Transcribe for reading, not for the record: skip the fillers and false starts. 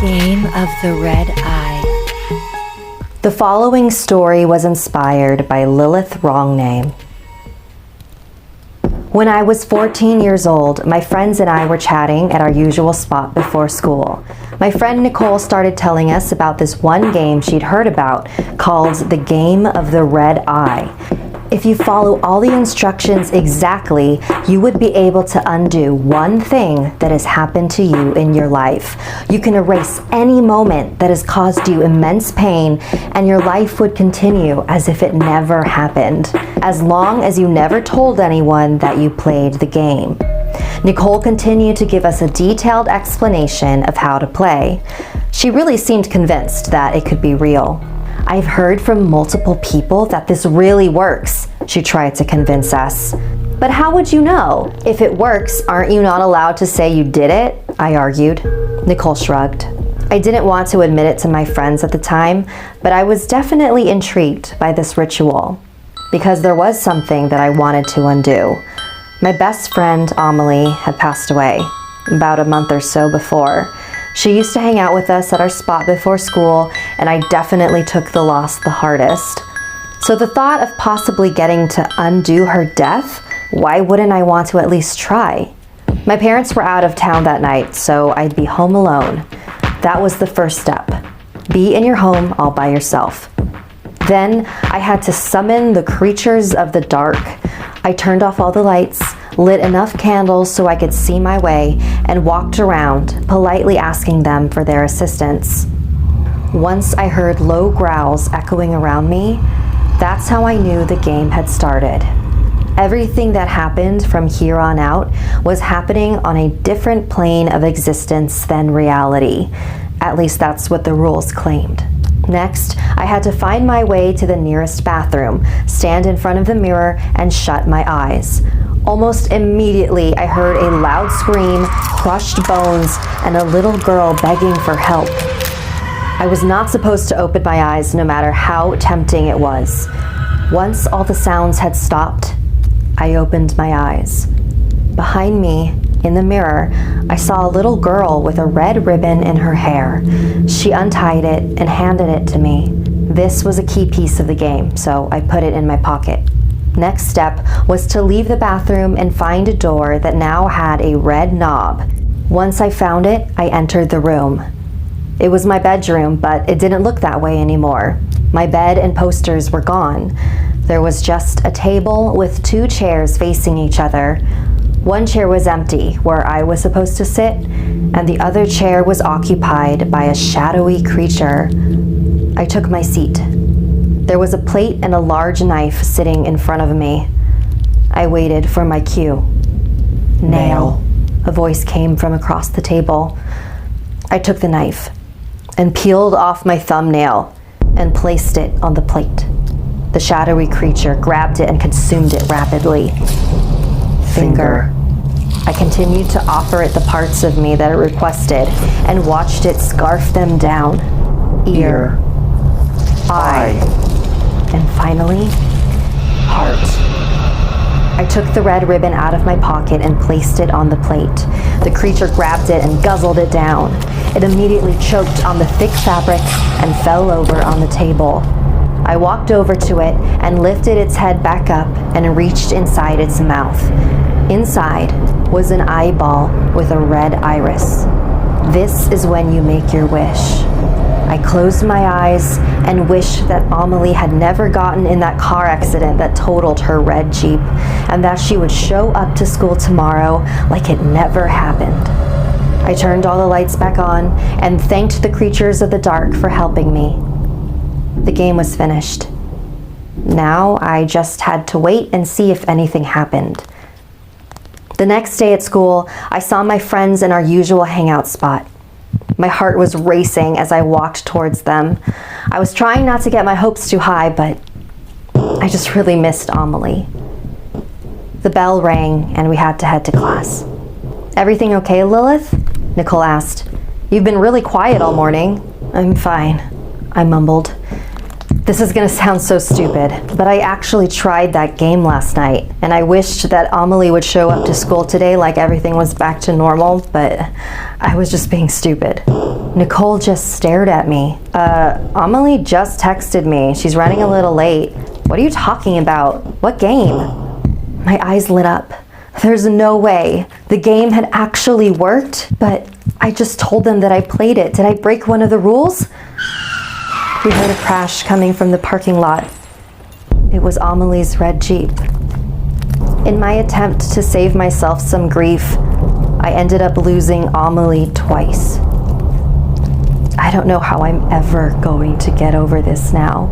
Game of the Red Eye. The following story was inspired by Lilith Wrongname. When I was 14 years old, my friends and I were chatting at our usual spot before school. My friend Nicole started telling us about this one game she'd heard about called the Game of the Red Eye. If you follow all the instructions exactly, you would be able to undo one thing that has happened to you in your life. You can erase any moment that has caused you immense pain, and your life would continue as if it never happened, as long as you never told anyone that you played the game. Nicole continued to give us a detailed explanation of how to play. She really seemed convinced that it could be real. I've heard from multiple people that this really works, she tried to convince us. But how would you know? If it works, aren't you not allowed to say you did it? I argued. Nicole shrugged. I didn't want to admit it to my friends at the time, but I was definitely intrigued by this ritual, because there was something that I wanted to undo. My best friend, Amelie, had passed away about a month or so before. She used to hang out with us at our spot before school, and I definitely took the loss the hardest. So the thought of possibly getting to undo her death, why wouldn't I want to at least try? My parents were out of town that night, so I'd be home alone. That was the first step. Be in your home all by yourself. Then I had to summon the creatures of the dark. I turned off all the lights, lit enough candles so I could see my way, and walked around, politely asking them for their assistance. Once I heard low growls echoing around me, that's how I knew the game had started. Everything that happened from here on out was happening on a different plane of existence than reality. At least that's what the rules claimed. Next, I had to find my way to the nearest bathroom, stand in front of the mirror, and shut my eyes. Almost immediately, I heard a loud scream, crushed bones, and a little girl begging for help. I was not supposed to open my eyes, no matter how tempting it was. Once all the sounds had stopped, I opened my eyes. Behind me, in the mirror, I saw a little girl with a red ribbon in her hair. She untied it and handed it to me. This was a key piece of the game, so I put it in my pocket. Next step was to leave the bathroom and find a door that now had a red knob. Once I found it, I entered the room. It was my bedroom, but it didn't look that way anymore. My bed and posters were gone. There was just a table with two chairs facing each other. One chair was empty, where I was supposed to sit, and the other chair was occupied by a shadowy creature. I took my seat. There was a plate and a large knife sitting in front of me. I waited for my cue. Nail. A voice came from across the table. I took the knife and peeled off my thumbnail and placed it on the plate. The shadowy creature grabbed it and consumed it rapidly. Finger. I continued to offer it the parts of me that it requested and watched it scarf them down. Ear. Eye. And finally, heart. I took the red ribbon out of my pocket and placed it on the plate. The creature grabbed it and guzzled it down. It immediately choked on the thick fabric and fell over on the table. I walked over to it and lifted its head back up and reached inside its mouth. Inside was an eyeball with a red iris. This is when you make your wish. I closed my eyes and wished that Amelie had never gotten in that car accident that totaled her red Jeep, and that she would show up to school tomorrow like it never happened. I turned all the lights back on and thanked the creatures of the dark for helping me. The game was finished. Now I just had to wait and see if anything happened. The next day at school, I saw my friends in our usual hangout spot. My heart was racing as I walked towards them. I was trying not to get my hopes too high, but I just really missed Amelie. The bell rang and we had to head to class. Everything okay, Lilith? Nicole asked. You've been really quiet all morning. I'm fine, I mumbled. This is gonna sound so stupid, but I actually tried that game last night, and I wished that Amelie would show up to school today like everything was back to normal, but I was just being stupid. Nicole just stared at me. Amelie just texted me. She's running a little late. What are you talking about? What game? My eyes lit up. There's no way. The game had actually worked, but I just told them that I played it. Did I break one of the rules? We heard a crash coming from the parking lot. It was Amelie's red Jeep. In my attempt to save myself some grief, I ended up losing Amelie twice. I don't know how I'm ever going to get over this now.